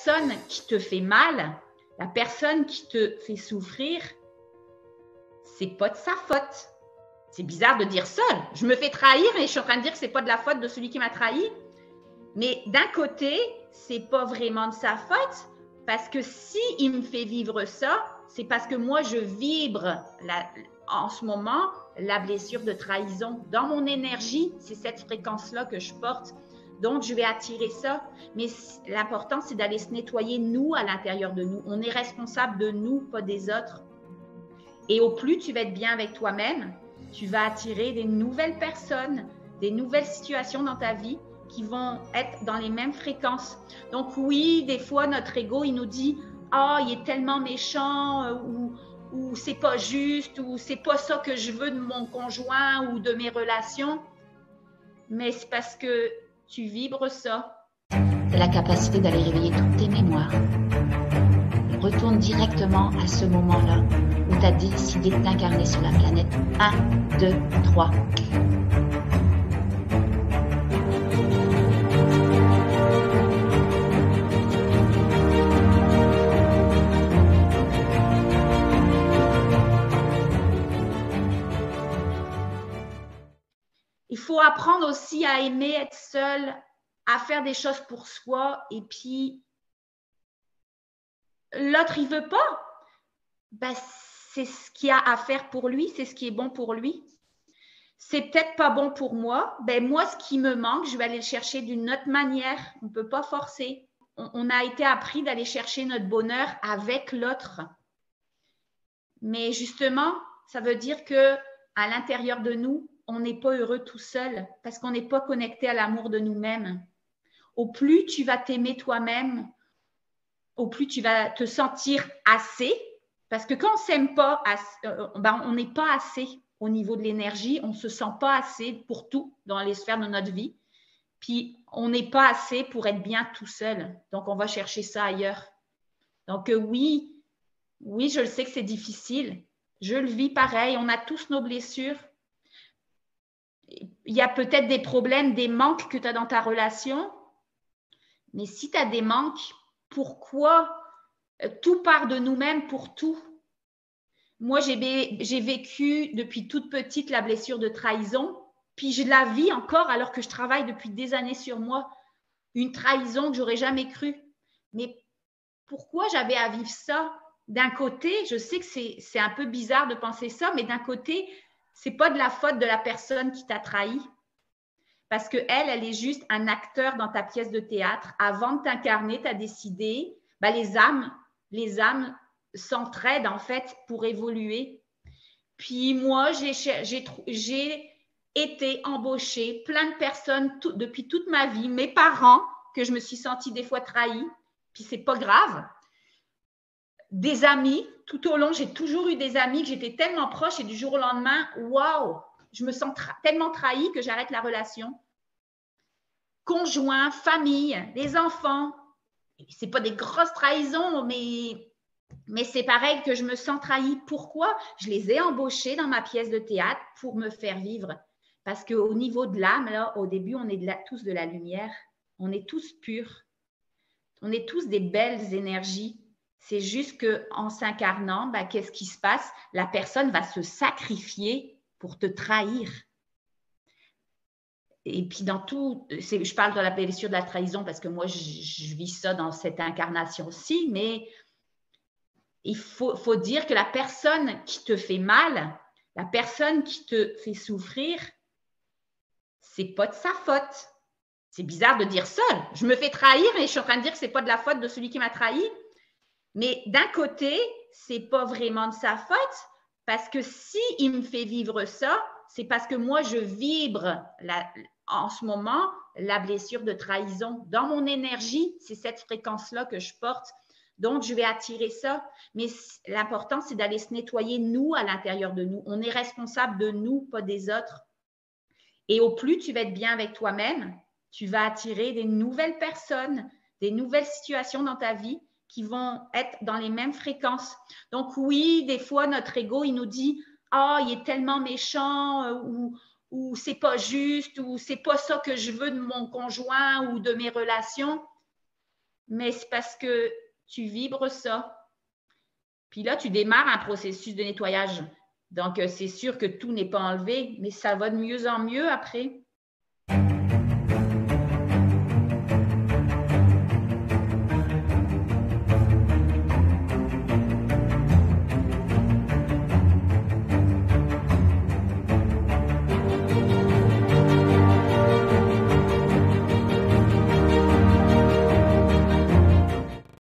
personne qui te fait mal, la personne qui te fait souffrir, c'est pas de sa faute. C'est bizarre de dire ça. Je me fais trahir et je suis en train de dire que c'est pas de la faute de celui qui m'a trahi. Mais d'un côté, c'est pas vraiment de sa faute parce que si il me fait vivre ça, c'est parce que moi je vibre en ce moment la blessure de trahison. Dans mon énergie, c'est cette fréquence-là que je porte. Donc, je vais attirer ça. Mais l'important, c'est d'aller se nettoyer, nous, à l'intérieur de nous. On est responsable de nous, pas des autres. Et au plus tu vas être bien avec toi-même, tu vas attirer des nouvelles personnes, des nouvelles situations dans ta vie qui vont être dans les mêmes fréquences. Donc oui, des fois, notre ego, il nous dit « Ah, il est tellement méchant » ou « c'est pas juste » ou « c'est pas ça que je veux de mon conjoint ou de mes relations ». Mais c'est parce que tu vibres ça. C'est la capacité d'aller réveiller toutes tes mémoires. Retourne directement à ce moment-là où tu as décidé de t'incarner sur la planète. 1, 2, 3. Il faut apprendre aussi à aimer être seul, à faire des choses pour soi et puis l'autre, il veut pas. Ben, c'est ce qu'il y a à faire pour lui, c'est ce qui est bon pour lui. C'est peut-être pas bon pour moi. Ben, moi, ce qui me manque, je vais aller le chercher d'une autre manière. On ne peut pas forcer. On a été appris d'aller chercher notre bonheur avec l'autre. Mais justement, ça veut dire que à l'intérieur de nous, on n'est pas heureux tout seul parce qu'on n'est pas connecté à l'amour de nous-mêmes. Au plus tu vas t'aimer toi-même, au plus tu vas te sentir assez. Parce que quand on ne s'aime pas, on n'est pas assez au niveau de l'énergie. On ne se sent pas assez pour tout dans les sphères de notre vie. Puis, on n'est pas assez pour être bien tout seul. Donc, on va chercher ça ailleurs. Donc, oui, je le sais que c'est difficile. Je le vis pareil. On a tous nos blessures. Il y a peut-être des problèmes, des manques que tu as dans ta relation. Mais si tu as des manques, pourquoi tout part de nous-mêmes pour tout? Moi, j'ai vécu depuis toute petite la blessure de trahison, puis je la vis encore alors que je travaille depuis des années sur moi. Une trahison que j'aurais jamais cru. Mais pourquoi j'avais à vivre ça? D'un côté, je sais que c'est un peu bizarre de penser ça, mais d'un côté, c'est pas de la faute de la personne qui t'a trahi. Parce qu'elle est juste un acteur dans ta pièce de théâtre. Avant de t'incarner, tu as décidé, les âmes s'entraident en fait pour évoluer. Puis moi, j'ai été embauchée plein de personnes depuis toute ma vie, mes parents, que je me suis sentie des fois trahie, puis c'est pas grave. Des amis, tout au long, j'ai toujours eu des amis que j'étais tellement proche et du jour au lendemain, waouh, je me sens tellement trahie que j'arrête la relation. Conjoint, famille, les enfants, c'est pas des grosses trahisons, mais c'est pareil que je me sens trahie. Pourquoi? Je les ai embauchés dans ma pièce de théâtre pour me faire vivre. Parce qu'au niveau de l'âme, là, au début, on est tous de la lumière. On est tous purs. On est tous des belles énergies. C'est juste qu'en s'incarnant, qu'est-ce qui se passe? La personne va se sacrifier pour te trahir. Et puis dans tout, je parle de la blessure de la trahison parce que moi, je vis ça dans cette incarnation-ci, mais il faut dire que la personne qui te fait mal, la personne qui te fait souffrir, c'est pas de sa faute. C'est bizarre de dire ça. Je me fais trahir et je suis en train de dire que c'est pas de la faute de celui qui m'a trahi. Mais d'un côté, c'est pas vraiment de sa faute parce que si il me fait vivre ça, c'est parce que moi, je vibre en ce moment la blessure de trahison. Dans mon énergie, c'est cette fréquence-là que je porte. Donc, je vais attirer ça. Mais l'important, c'est d'aller se nettoyer, nous, à l'intérieur de nous. On est responsable de nous, pas des autres. Et au plus tu vas être bien avec toi-même, tu vas attirer des nouvelles personnes, des nouvelles situations dans ta vie qui vont être dans les mêmes fréquences. Donc oui, des fois, notre ego, il nous dit « Ah, il est tellement méchant » ou « c'est pas juste » ou « c'est pas ça que je veux de mon conjoint ou de mes relations ». mais c'est parce que tu vibres ça. Puis là, tu démarres un processus de nettoyage. Donc, c'est sûr que tout n'est pas enlevé, mais ça va de mieux en mieux après.